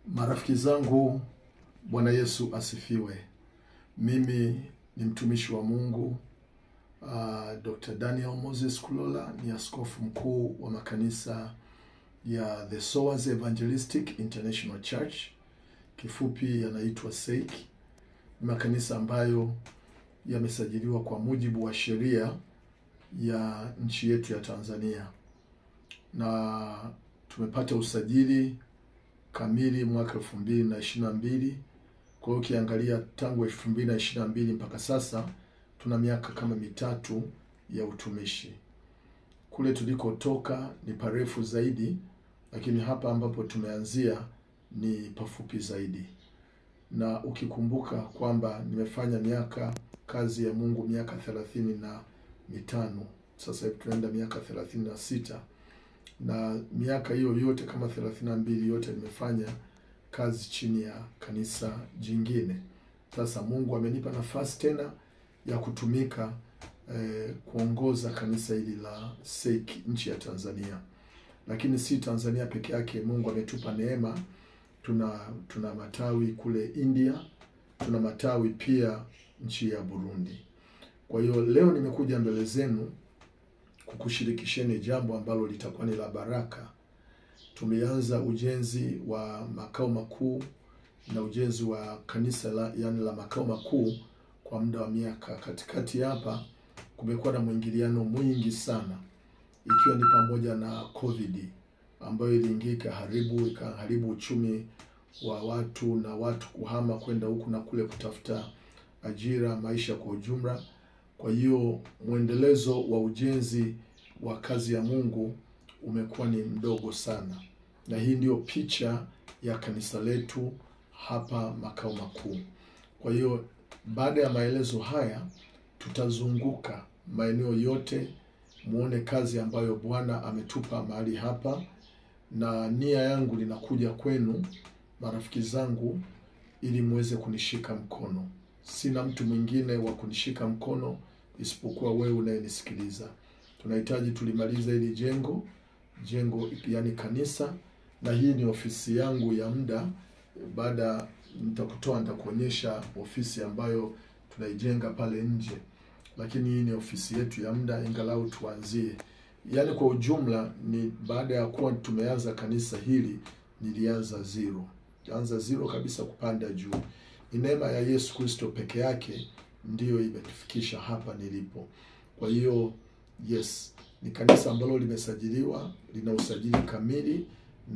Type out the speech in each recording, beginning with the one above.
Marafiki zangu, Bwana Yesu asifiwe. Mimi ni mtumishi wa Mungu, Dr. Daniel Moses Kulola, ni askofu mkuu wa makanisa ya The Sowers Evangelistic International Church, kifupi yanaitwa SEIC. Makanisa ambayo yamesajiliwa kwa mujibu wa sheria ya nchi yetu ya Tanzania, na tumepata usajili kamili mwaka 2022. Kwa hiyo ukiangalia tangu 2022 mpaka sasa tuna miaka kama mitatu ya utumishi. Kule tulikotoka ni parefu zaidi, lakini hapa ambapo tumeanzia ni pafupi zaidi. Na ukikumbuka kwamba nimefanya kazi ya Mungu miaka 35, sasa hivi tunaenda miaka 36, na miaka hiyo yote kama 32 yote nimefanya kazi chini ya kanisa jingine. Sasa Mungu amenipa nafasi tena ya kutumika kuongoza kanisa hili la SEIC nchi ya Tanzania. Lakini si Tanzania peke yake, Mungu ametupa neema. Tuna matawi kule India, tuna matawi pia nchi ya Burundi. Kwa hiyo leo nimekuja mbele zenu kukushirikisheni jambo ambalo litakuwa ni la baraka. Tumeanza ujenzi wa makao makuu na ujenzi wa kanisa la makao makuu kwa muda wa miaka. Katikati hapa kumekuwa na mwingiliano mwingi sana, ikiwa ni pamoja na COVID ambayo ikaharibu uchumi wa watu na watu kuhama kwenda huku na kule kutafuta ajira, maisha kwa ujumla. Kwa hiyo mwendelezo wa ujenzi wa kazi ya Mungu umekuwa ni mdogo sana. Na hii ndio picha ya kanisa letu hapa makao makuu. Kwa hiyo baada ya maelezo haya tutazunguka maeneo yote muone kazi ambayo Bwana ametupa mahali hapa, na nia yangu linakuja kwenu marafiki zangu ili muweze kunishika mkono. Sina mtu mwingine wa kunishika mkono isipokuwa wewe unayenisikiliza. Tunahitaji tulimaliza hili jengo yani kanisa, na hii ni ofisi yangu ya muda. Baada nitakuonyesha ofisi ambayo tunaijenga pale nje, lakini hii ni ofisi yetu ya muda ingalau tuanzie. Yani kwa ujumla ni baada ya kuwa tumeanza kanisa hili nilianza zero kabisa kupanda juu. Ni neema ya Yesu Kristo peke yake ndiyo imetufikisha hapa nilipo. Kwa hiyo yes, ni kanisa ambalo limesajiliwa, lina usajili kamili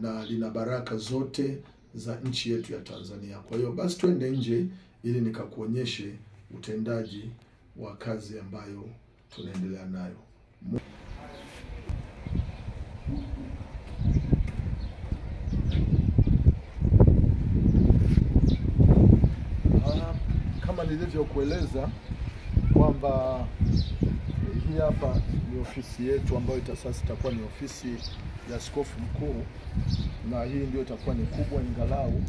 na lina baraka zote za nchi yetu ya Tanzania. Kwa hiyo basi twende nje ili nikakuonyeshe utendaji wa kazi ambayo tunaendelea nayo. Kama nilivyokueleza kwamba hii hapa ni ofisi yetu ambayo sasa itakuwa ni ofisi ya askofu mkuu, na hii ndio itakuwa ni kubwa ingalau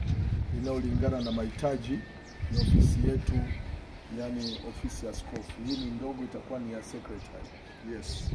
inayolingana na mahitaji ya ofisi yetu, yani ofisi ya askofu. Hii ni ndogo, itakuwa ni ya secretary. Yes.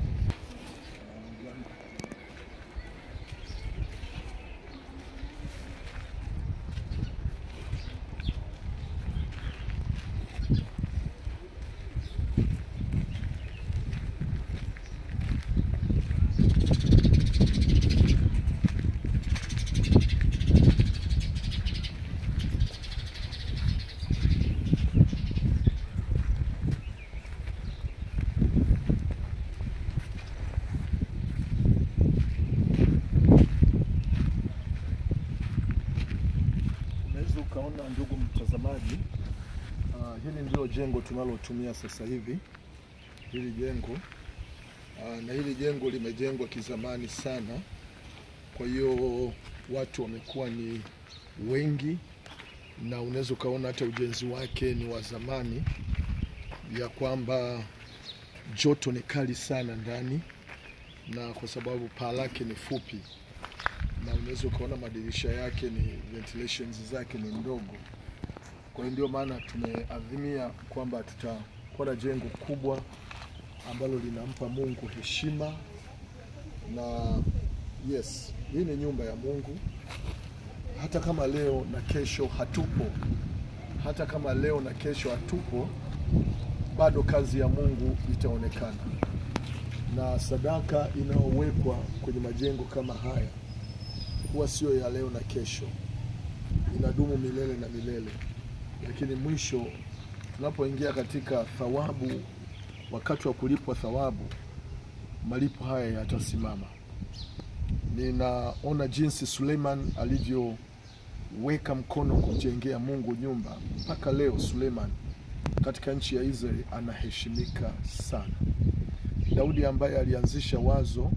Ukaona ndugu mtazamaji, hili ndio jengo tunalotumia sasa hivi. Hili jengo na hili jengo limejengwa kizamani sana. Kwa hiyo watu wamekuwa ni wengi, na unaweza ukaona hata ujenzi wake ni wa zamani, ya kwamba joto ni kali sana ndani, na kwa sababu paa lake ni fupi, na unaweza ukaona madirisha yake ni ventilations zake ni ndogo. Kwa hiyo ndio maana tumeadhimia kwamba tutakuwa na jengo kubwa ambalo linampa Mungu heshima. Na yes, hii ni nyumba ya Mungu. hata kama leo na kesho hatupo, hata kama leo na kesho hatupo, bado kazi ya Mungu itaonekana. Na sadaka inayowekwa kwenye majengo kama haya huwa sio ya leo na kesho, inadumu milele na milele. Lakini mwisho tunapoingia katika thawabu, wakati wa kulipwa thawabu, malipo haya yatasimama. Ninaona jinsi Suleiman alivyoweka mkono kumjengea Mungu nyumba. Mpaka leo Suleiman katika nchi ya Israeli anaheshimika sana. Daudi ambaye alianzisha wazo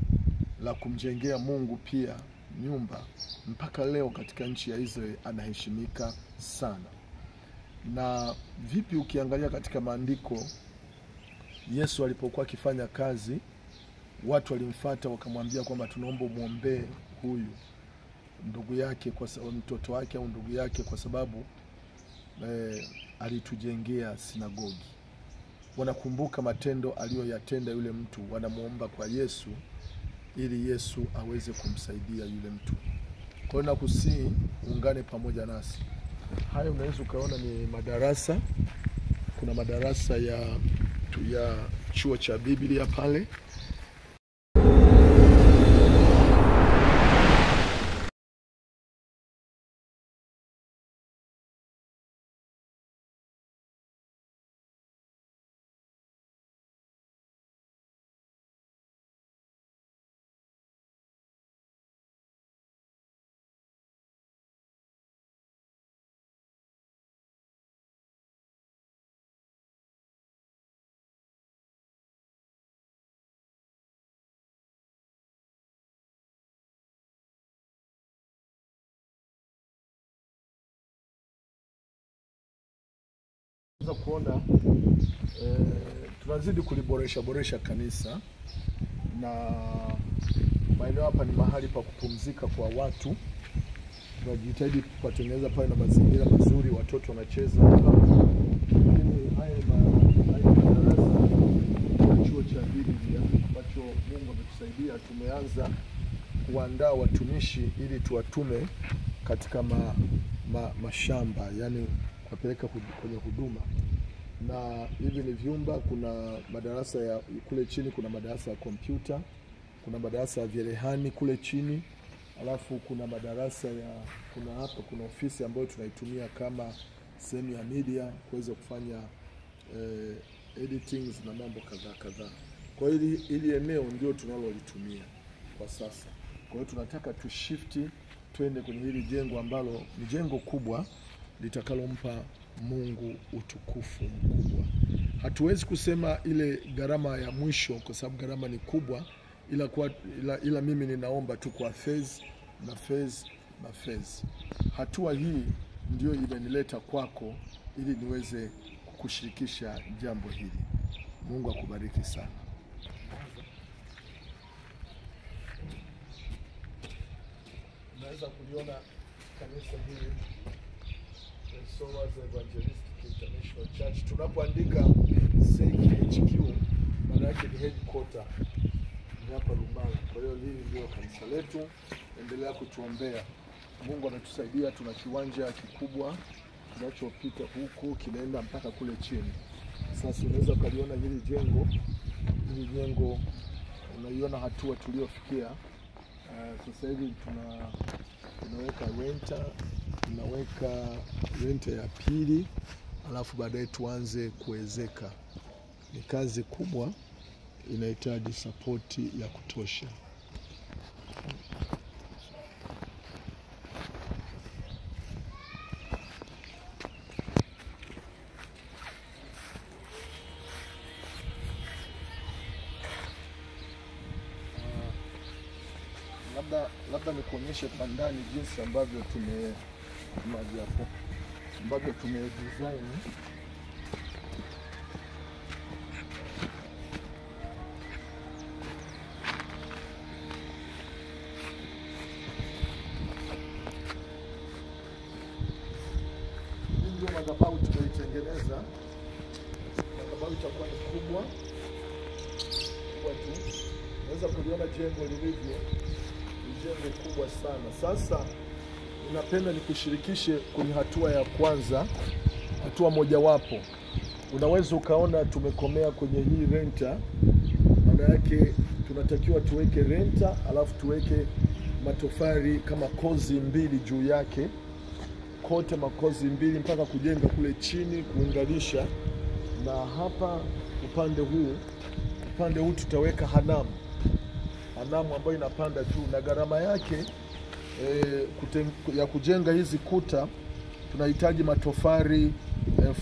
la kumjengea Mungu pia nyumba, mpaka leo katika nchi ya Israeli anaheshimika sana. Na vipi ukiangalia katika maandiko, Yesu alipokuwa akifanya kazi, watu walimfuata wakamwambia kwamba tunaomba muombee huyu ndugu yake, kwa sababu mtoto wake au ndugu yake, kwa sababu alitujengea sinagogi. Wanakumbuka matendo aliyoyatenda yule mtu, wanamuomba kwa Yesu ili Yesu aweze kumsaidia yule mtu. Kwa hiyo nakusii ungane pamoja nasi. Hayo unaweza ukaona ni madarasa. Kuna madarasa ya chuo cha Biblia pale. Kuona tunazidi kuliboresha kanisa, na maeneo hapa ni mahali pa kupumzika kwa watu. Tunajitahidi kutengeneza pale na mazingira mazuri, watoto wanacheza hapa. Lakini haya madarasa ya chuo cha Biblia ambacho Mungu ametusaidia, tumeanza kuandaa watumishi ili tuwatume katika mashamba, yani kupeleka kwenye huduma. Na hivi ni vyumba. Kuna madarasa ya kule chini, kuna madarasa ya kompyuta, kuna madarasa ya vyerehani kule chini, alafu kuna madarasa kuna ofisi ambayo tunaitumia kama sehemu ya media kuweza kufanya editings na mambo kadhaa. Kwa hiyo ili eneo ndio tunalolitumia kwa sasa. Kwa hiyo tunataka tushifti twende kwenye hili jengo ambalo ni jengo kubwa litakalompa Mungu utukufu mkubwa. Hatuwezi kusema ile gharama ya mwisho kwa sababu gharama ni kubwa, ila mimi ninaomba tu kwa phase. Hatua hii ndio imenileta kwako ili niweze kukushirikisha jambo hili. Mungu akubariki sana. Naweza kuliona kanisa hili Solas Evangelistic International Church. Tunapoandika CHQ, maana yake ni headquarter ni hapa Lumala. Kwa hiyo hili ndio kanisa letu. Endelea kutuombea. Mungu anatusaidia. Tuna kiwanja kikubwa kinachopita huku kinaenda mpaka kule chini. Sasa unaweza kuliona hili jengo unaiona hatua tuliofikia. Sasa hivi tunaweka renta ya pili, alafu baadaye tuanze kuwezeka. Ni kazi kubwa, inahitaji support ya kutosha. Labda nikuonyeshe kwa ndani jinsi ambavyo tumedesign. Ndio madhabahu tumeitengeneza. Madhabahu itakuwa ni kubwa tu. Unaweza kuliona jengo lilivyo. Jengo kubwa sana. Sasa napenda nikushirikishe kwenye hatua ya kwanza, hatua mojawapo. Unaweza ukaona tumekomea kwenye hii renta. Maana yake tunatakiwa tuweke renta, alafu tuweke matofali kama kozi mbili juu yake, kote makozi mbili mpaka kujenga kule chini kuunganisha. Na hapa upande huu tutaweka hanamu ambayo inapanda juu, na gharama yake ya kujenga hizi kuta tunahitaji matofali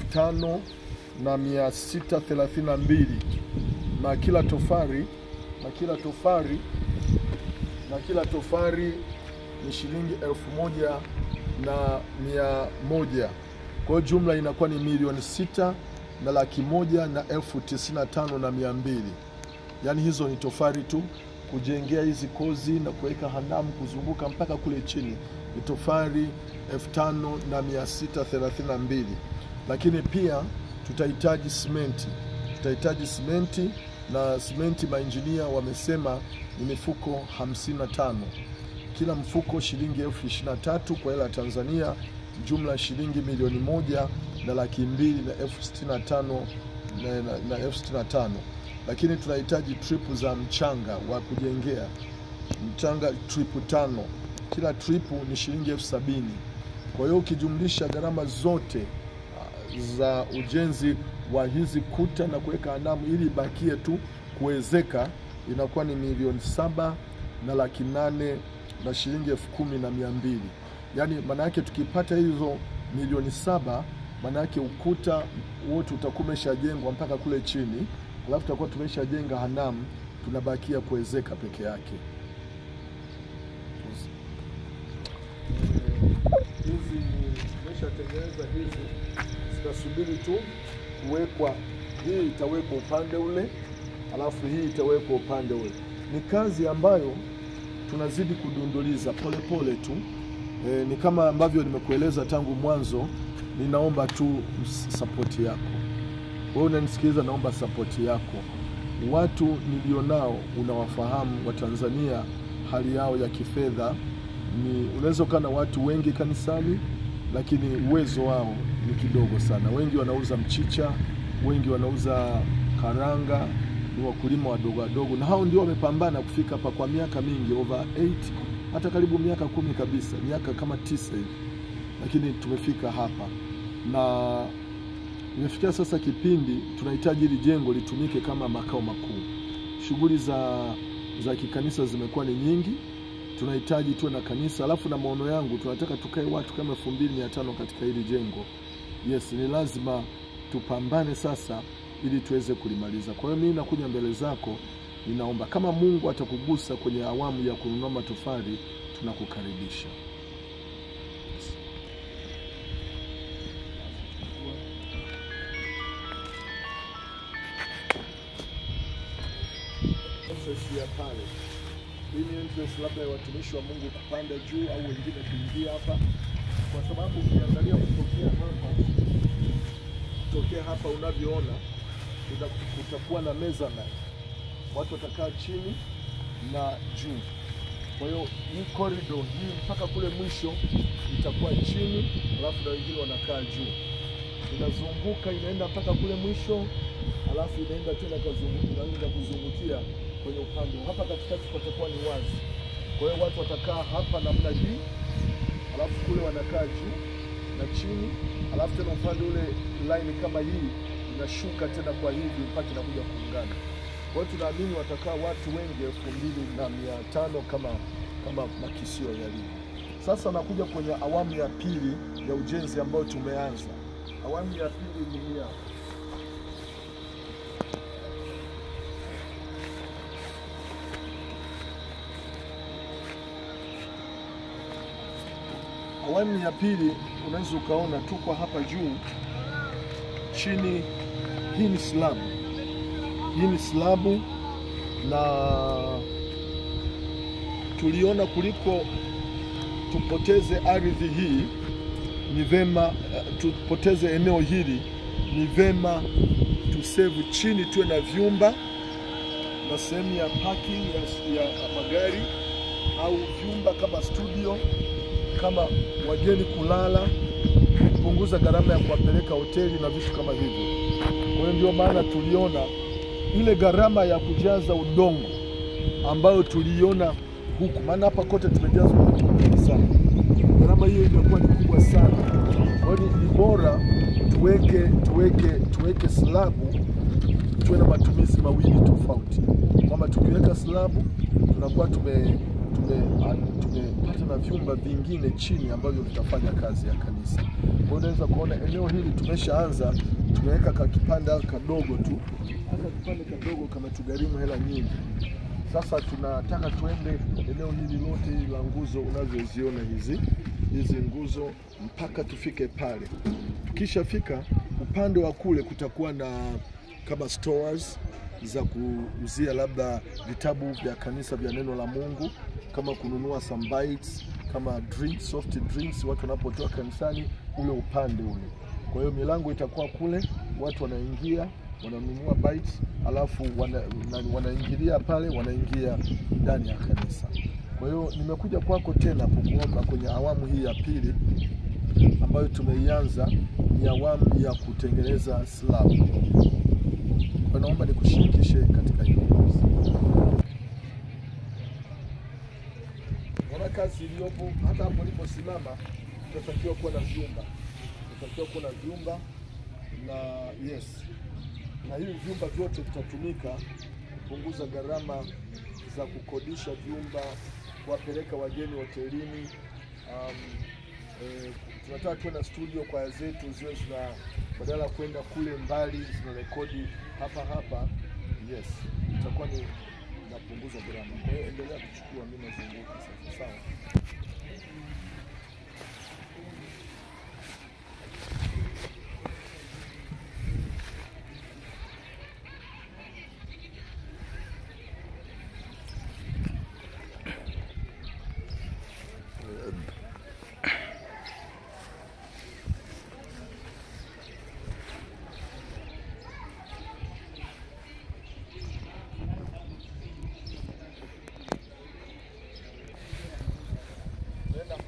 5,632 na kila tofali ni shilingi 1,100. Kwa hiyo jumla inakuwa ni 6,101,095,200. Yaani hizo ni tofali tu kujengea hizi kozi na kuweka hanamu kuzunguka mpaka kule chini ni tofali 5,632. Lakini pia tutahitaji simenti, na simenti mainjinia wamesema ni mifuko 55. Kila mfuko shilingi 23,000 kwa hela ya Tanzania, jumla shilingi 1,100,065. Lakini tunahitaji tripu za mchanga wa kujengea, tripu 5. Kila tripu ni shilingi 70,000. Kwa hiyo ukijumlisha gharama zote za ujenzi wa hizi kuta na kuweka hanamu ili ibakie tu kuwezeka, inakuwa ni 7,800,000 na shilingi 10,200. Yaani maana yake tukipata hizo 7,000,000, maana yake ukuta wote utakuwa umeshajengwa mpaka kule chini, alafu tutakuwa tumeshajenga hanamu, tunabakia kuwezeka peke yake. Hizi tumeshatengeneza, hizi zitasubiri tu kuwekwa. Hii itawekwa upande ule, alafu hii itawekwa upande ule. Ni kazi ambayo tunazidi kudunduliza pole tu. Ni kama ambavyo nimekueleza tangu mwanzo. Ninaomba tu support yako. Wewe unanisikiliza, naomba support yako. Watu nilionao unawafahamu, wa Tanzania hali yao ya kifedha unaweza kana watu wengi kanisani, lakini uwezo wao ni kidogo sana. Wengi wanauza mchicha, wengi wanauza karanga, ni wakulima wadogo, na hao ndio wamepambana kufika hapa kwa miaka mingi, over 8, hata karibu miaka 10 kabisa, miaka kama 9 hivi. Lakini tumefika hapa na imefikia sasa kipindi tunahitaji hili jengo litumike kama makao makuu. Shughuli za kikanisa zimekuwa ni nyingi. Tunahitaji tuwe na kanisa, alafu na maono yangu tunataka tukae watu kama 2,500 katika hili jengo. Yes, ni lazima tupambane sasa ili tuweze kulimaliza. Kwa hiyo mimi nakuja mbele zako, ninaomba kama Mungu atakugusa kwenye awamu ya kununua matofali, tunakukaribisha. Ya pale. Hii ni entrance labda ya watumishi wa Mungu kupanda juu au wengine kuingia hapa, kwa sababu ukiangalia kutokea hapa unavyoona kutakuwa na meza na watu watakaa chini na juu. Kwa hiyo hii corridor hii mpaka kule mwisho itakuwa chini, alafu na wengine wanakaa juu. Inazunguka inaenda mpaka kule mwisho, alafu inaenda tena kuzungukia kwenye upande hapa katikati kutakuwa ni wazi. Kwa hiyo watu watakaa hapa namna hii, alafu kule wanakaa juu na chini, alafu tena upande ule line kama hii inashuka tena kwa hivi mpaka inakuja kuungana. Kwa hiyo tunaamini watakaa watu wengi 2,500 kama makisio yalivyo. Sasa nakuja kwenye awamu ya pili ya ujenzi ambayo tumeanza. Awamu ya pili ni hii. Awamu ya pili unaweza ukaona tuko hapa juu, chini hii ni slabu. Hii ni slabu, na tuliona kuliko tupoteze ardhi hii, ni vema tupoteze eneo hili, ni vema tusave chini, tuwe na vyumba na sehemu ya parking ya magari, au vyumba kama studio kama wageni kulala, kupunguza gharama ya kuwapeleka hoteli na vitu kama hivyo. Kwa hiyo ndio maana tuliona ile gharama ya kujaza udongo ambayo tuliona huku, maana hapa kote tumejaza udongo sana. Gharama hiyo imekuwa ni kubwa sana. Kwa hiyo ni bora tuweke slabu, tuwe na matumizi mawili tofauti. Kama tukiweka slabu tunakuwa tumepata na vyumba vingine chini ambavyo vitafanya kazi ya kanisa. Kwa hiyo unaweza kuona eneo hili tumeshaanza, tumeweka kipanda kadogo tu. Hata kipande kadogo kama tugharimu hela nyingi. Sasa tunataka tuende eneo hili lote la nguzo unazoziona hizi nguzo mpaka tufike pale. Tukishafika upande wa kule kutakuwa na kama stores za kuuzia labda vitabu vya kanisa vya neno la Mungu, kama kununua some bites, kama drinks, soft drinks watu wanapotoka kanisani, ule upande ule. Kwa hiyo milango itakuwa kule, watu wanaingia, wananunua bites, alafu wanaingilia pale, wanaingia ndani ya kanisa. Kwa hiyo nimekuja kwako tena kukuomba kwenye awamu hii ya pili ambayo tumeianza, ni awamu ya kutengeneza slab. Kwa naomba nikushirikishe katika hiyo kazi. Wana kazi iliyopo hata hapo niliposimama, tunatakiwa kuwa na vyumba. Tunatakiwa kuwa na vyumba na na hivi vyumba vyote vitatumika kupunguza gharama za kukodisha vyumba, kuwapeleka wageni hotelini. Tunataka tuwe na studio kwa zetu ziwe zina, badala kwenda kule mbali zinarekodi hapa. Itakuwa ni napunguza gharama. Kwa hiyo endelea kuchukua, mimi nazunguka sasa. Sawa.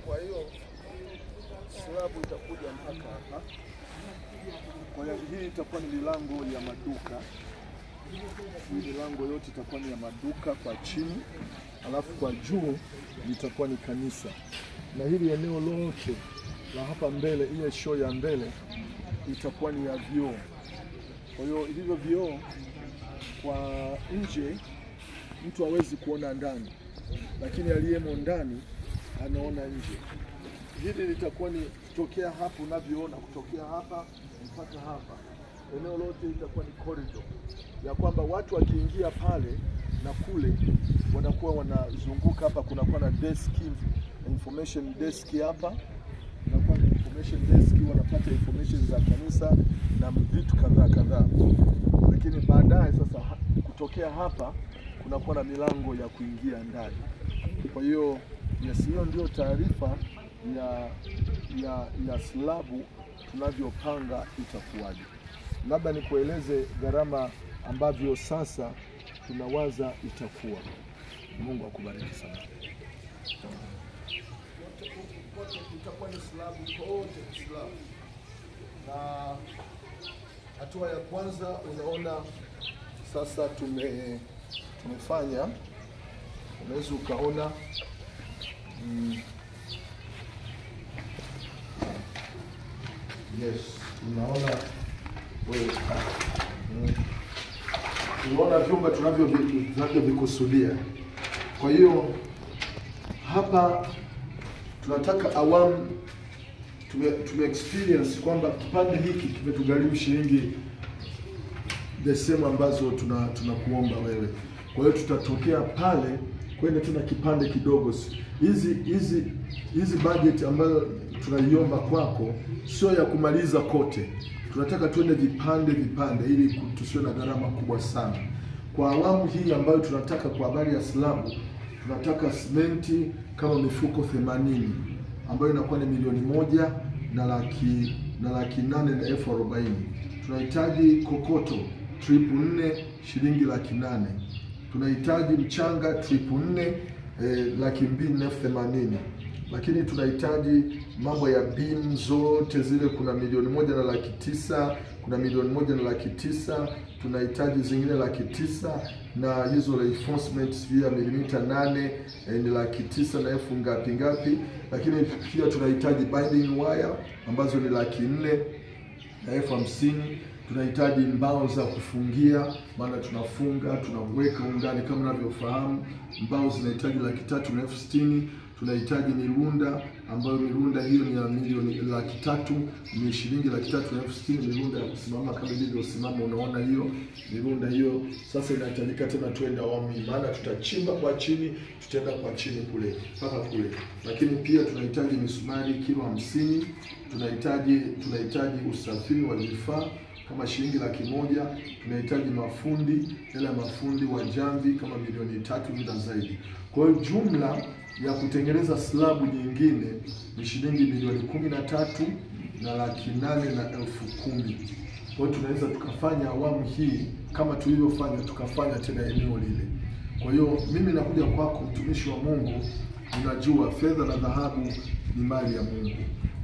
Kwa hiyo slabu itakuja mpaka hapa. Kwa hiyo hii itakuwa ni milango ya maduka. Hii milango yote itakuwa ni ya maduka kwa chini, alafu kwa juu itakuwa ni kanisa. Na hili eneo lote la hapa mbele, ile show ya mbele itakuwa ni ya vioo. Kwa hiyo ilivyo vioo kwa nje mtu hawezi kuona ndani, lakini aliyemo ndani anaona nje. Hili litakuwa ni kutokea hapa unavyoona, kutokea hapa mpaka hapa. Eneo lote itakuwa ni corridor, ya kwamba watu wakiingia pale na kule wanakuwa wanazunguka hapa. Kunakuwa na desk, information desk hapa. Kunakuwa na information desk, wanapata information za kanisa na vitu kadhaa. Lakini baadaye sasa kutokea hapa kunakuwa na milango ya kuingia ndani. Kwa hiyo hiyo ndio taarifa ya slabu tunavyopanga itakuwaje. Labda nikueleze gharama ambavyo sasa tunawaza itakuwa. Mungu akubariki sana. Itakuwa ni slabu, kote slabu. Na hatua ya kwanza unaona sasa tumefanya, unaweza ukaona unaona wewe, unaona vyumba tunavyovikusudia. Kwa hiyo hapa tunataka awamu tume experience kwamba kipande hiki kimetugharimu shilingi the same ambazo tunakuomba wewe. Kwa hiyo tutatokea pale kwenda tena kipande kidogo. Hizi budget ambayo tunaiomba kwako sio ya kumaliza kote. Tunataka tuende vipande ili tusiwe na gharama kubwa sana. Kwa awamu hii ambayo tunataka kwa habari ya slabu, tunataka simenti kama mifuko 80 ambayo inakuwa ni 1,840,000. Tunahitaji kokoto trip 4 shilingi 800,000. Tunahitaji mchanga trip 4 280,000. lakini tunahitaji mambo ya beam zote zile. Kuna 1,900,000, kuna 1,900,000, tunahitaji zingine 900,000, na hizo reinforcements via milimita 8 ni 900,000 na elfu ngapi. Lakini pia tunahitaji binding wire ambazo ni 400,000 na elfu 50,000. Tunahitaji mbao za kufungia, maana tunafunga, tunaweka ndani kama unavyofahamu. Mbao zinahitaji 300,000 na elfu 60,000. Tunahitaji mirunda, ambayo mirunda hiyo ni ya milioni 300,000, ni shilingi 300,000 na elfu 60,000 mirunda ya kusimama kama ilivyosimama, unaona hiyo mirunda hiyo. Sasa inahitajika tena tuende awamu hii, maana tutachimba kwa chini, tutaenda kwa chini kule mpaka kule. Lakini pia tunahitaji misumari kilo 50. Tunahitaji usafiri wa vifaa kama shilingi 100,000. Tunahitaji mafundi, hela mafundi wa jamvi kama milioni 3 na zaidi. Kwa hiyo jumla ya kutengeneza slabu nyingine ni shilingi milioni 13 na 800,000 na elfu 10,000. Kwa hiyo tunaweza tukafanya awamu hii kama tulivyofanya, tukafanya tena eneo lile. Kwa hiyo mimi nakuja kwako mtumishi wa Mungu, unajua fedha na dhahabu ni mali ya Mungu,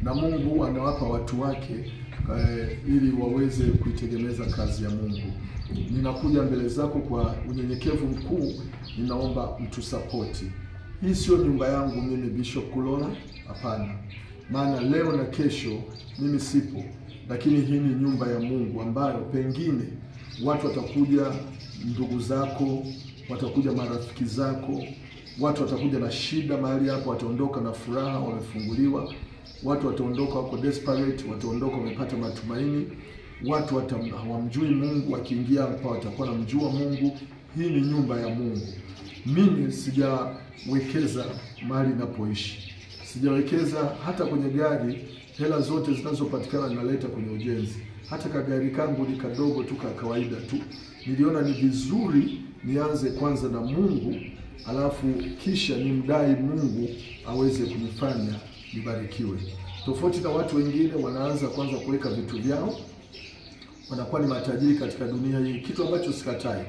na Mungu anawapa watu wake ili waweze kuitegemeza kazi ya Mungu. Ninakuja mbele zako kwa unyenyekevu mkuu, ninaomba mtusapoti. Hii sio nyumba yangu mimi Bishop Kulola, hapana. Maana leo na kesho mimi sipo, lakini hii ni nyumba ya Mungu ambayo pengine watu watakuja, ndugu zako, watakuja marafiki zako, watu watakuja na shida mahali hapo, wataondoka na furaha, wamefunguliwa. Watu wataondoka wako desperate, wataondoka wamepata matumaini. Watu hawamjui Mungu, wakiingia hapa watakuwa namjua Mungu. Hii ni nyumba ya Mungu. Mimi sijawekeza mahali ninapoishi, sijawekeza hata kwenye gari. Hela zote zinazopatikana ninaleta kwenye ujenzi. Hata kagari kangu ni kadogo tu, ka kawaida tu. Niliona ni vizuri nianze kwanza na Mungu, alafu kisha nimdai Mungu aweze kunifanya nibarikiwe. Tofauti na watu wengine wanaanza kwanza kuweka vitu vyao, wanakuwa ni matajiri katika dunia hii, kitu ambacho sikatai.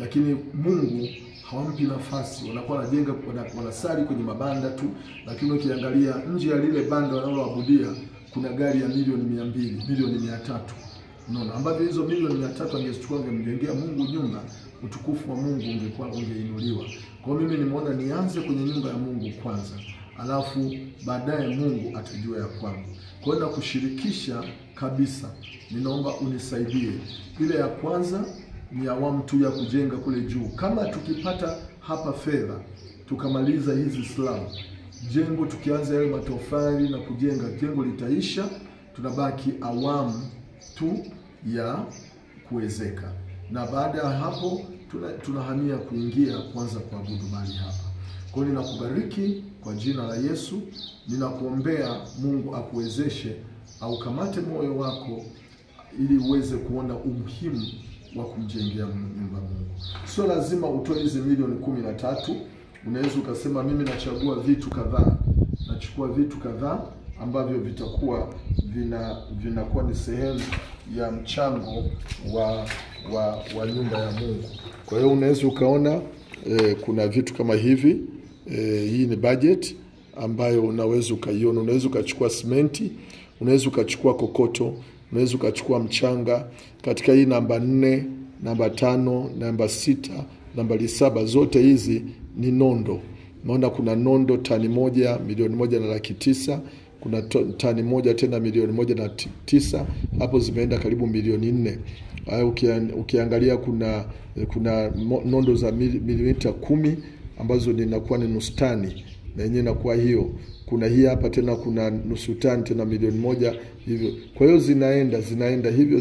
Lakini Mungu hawampi nafasi, wanakuwa wanajenga, wanasali kwenye mabanda tu, lakini ukiangalia nje ya lile banda wanaloabudia kuna gari ya milioni 200, milioni 300. Unaona, ambavyo hizo milioni 300 angechukua angemjengea Mungu nyumba, utukufu wa Mungu ungeinuliwa. Kwa hiyo mimi nimeona nianze kwenye nyumba ya Mungu kwanza, alafu baadaye Mungu atajua ya kwangu. Kwa hiyo nakushirikisha kabisa, ninaomba unisaidie. Ile ya kwanza ni awamu tu ya kujenga kule juu. Kama tukipata hapa fedha, tukamaliza hizi slab, jengo tukianza yale matofali na kujenga, jengo litaisha, tunabaki awamu tu ya kuwezeka. Na baada ya hapo tunahamia kuingia kwanza kuabudu mahali hapa. Kwa hiyo ninakubariki kwa jina la Yesu, ninakuombea Mungu akuwezeshe au kamate moyo wako ili uweze kuona umuhimu wa kumjengea nyumba Mungu. Sio lazima utoe hizi milioni 13. Unaweza ukasema mimi nachagua vitu kadhaa, nachukua vitu kadhaa ambavyo vitakuwa vinakuwa ni sehemu ya mchango wa nyumba ya Mungu. Kwa hiyo unaweza ukaona kuna vitu kama hivi. Hii ni budget ambayo unaweza ukaiona. Unaweza ukachukua simenti, unaweza ukachukua kokoto, unaweza ukachukua mchanga. Katika hii namba 4, namba 5, namba 6, namba 7, zote hizi ni nondo. Unaona kuna nondo tani 1 milioni 1,900,000, kuna tani 1 tena milioni 1,900,000, hapo zimeenda karibu milioni 4. Ukiangalia kuna nondo za milimita 10 ambazo inakuwa ni nusu tani, na yenyewe inakuwa hiyo. Kuna hii hapa tena kuna nusu tani tena milioni 1 hivyo. Kwa hiyo zinaenda hivyo,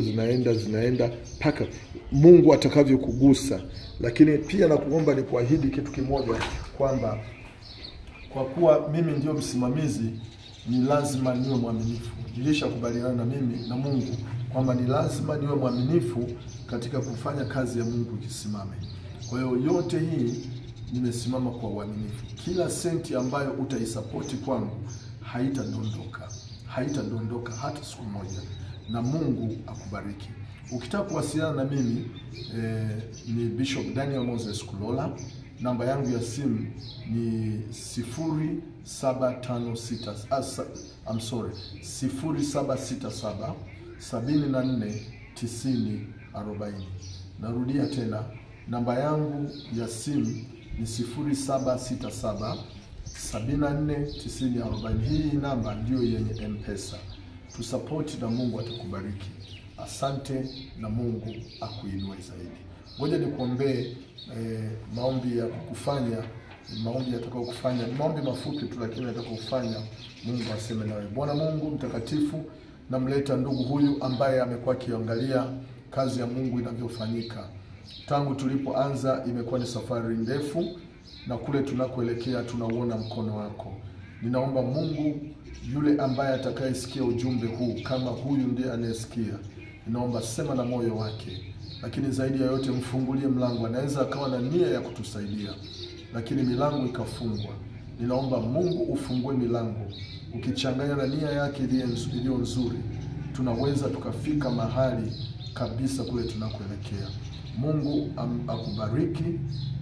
zinaenda paka Mungu atakavyokugusa. Lakini pia nakuomba ni kuahidi kitu kimoja, kwamba kwa kuwa mimi ndio msimamizi, ni lazima niwe mwaminifu. Nilishakubaliana na mimi na Mungu kwamba ni lazima niwe mwaminifu katika kufanya kazi ya Mungu ikisimame. Kwa hiyo yote hii nimesimama kwa uaminifu. Kila senti ambayo utaisapoti kwangu haitadondoka hata siku moja, na Mungu akubariki. Ukitaka kuwasiliana na mimi ni Bishop Daniel Moses Kulola. namba yangu ya simu ni 0767 74 90 40. Narudia tena, namba yangu ya simu ni 0767 74 90 40. Hii namba ndio yenye M-Pesa. Tusapoti na Mungu atakubariki. Asante na Mungu akuinue zaidi. Ngoja nikuombee maombi ya kukufanya, maombi yatakao kufanya, maombi mafupi tu lakini yatakao kufanya Mungu aseme nawe. Bwana Mungu mtakatifu, namleta ndugu huyu ambaye amekuwa akiangalia kazi ya Mungu inavyofanyika. Tangu tulipoanza imekuwa ni safari ndefu, na kule tunakoelekea tunauona mkono wako. Ninaomba Mungu, yule ambaye atakayesikia ujumbe huu, kama huyu ndiye anayesikia, ninaomba sema na moyo wake, lakini zaidi ya yote mfungulie mlango. Anaweza akawa na nia ya kutusaidia, lakini milango ikafungwa. Ninaomba Mungu ufungue milango, ukichanganya na nia yake iliyo nzuri, tunaweza tukafika mahali kabisa kule tunakoelekea. Mungu akubariki,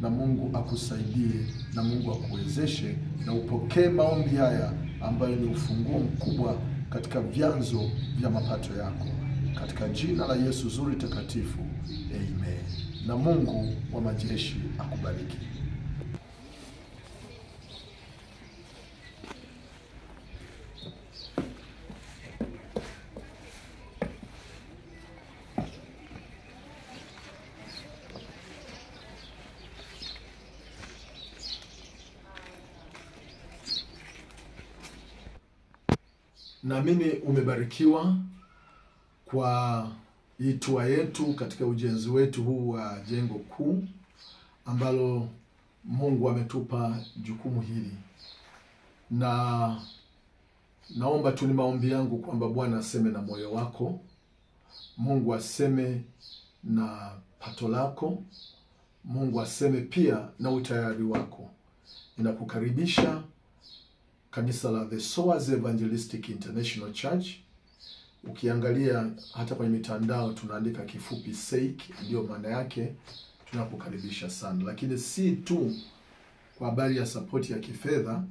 na Mungu akusaidie, na Mungu akuwezeshe, na upokee maombi haya ambayo ni ufunguo mkubwa katika vyanzo vya mapato yako. Katika jina la Yesu zuri takatifu. Amen. Na Mungu wa majeshi akubariki. Naamini umebarikiwa kwa hatua yetu katika ujenzi wetu huu wa jengo kuu ambalo Mungu ametupa jukumu hili. Na naomba tu, ni maombi yangu kwamba Bwana aseme na moyo wako. Mungu aseme na pato lako. Mungu aseme pia na utayari wako. Ninakukaribisha kanisa la The Soas Evangelistic International Church. Ukiangalia hata kwenye mitandao tunaandika kifupi SEIC, ndio maana yake. Tunakukaribisha sana. Lakini si tu kwa habari ya support ya kifedha,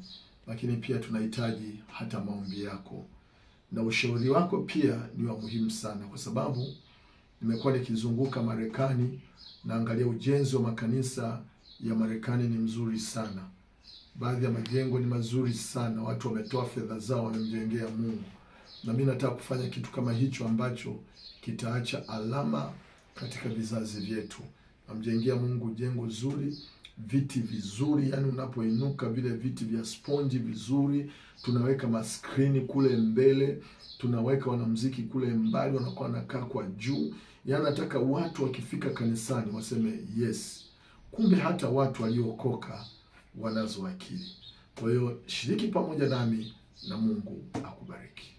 lakini pia tunahitaji hata maombi yako. Na ushauri wako pia ni wa muhimu sana, kwa sababu nimekuwa nikizunguka Marekani, naangalia ujenzi wa makanisa ya Marekani ni mzuri sana. Baadhi ya majengo ni mazuri sana, watu wametoa fedha zao wamemjengea Mungu. Na mimi nataka kufanya kitu kama hicho ambacho kitaacha alama katika vizazi vyetu. Namjengea Mungu jengo zuri, viti vizuri, yani unapoinuka vile viti vya sponji vizuri, tunaweka maskrini kule mbele, tunaweka wanamuziki kule mbali wanakuwa wanakaa kwa juu. Yani nataka watu wakifika kanisani waseme yes, kumbe hata watu waliokoka wanazo akili. Kwa hiyo shiriki pamoja nami, na Mungu akubariki.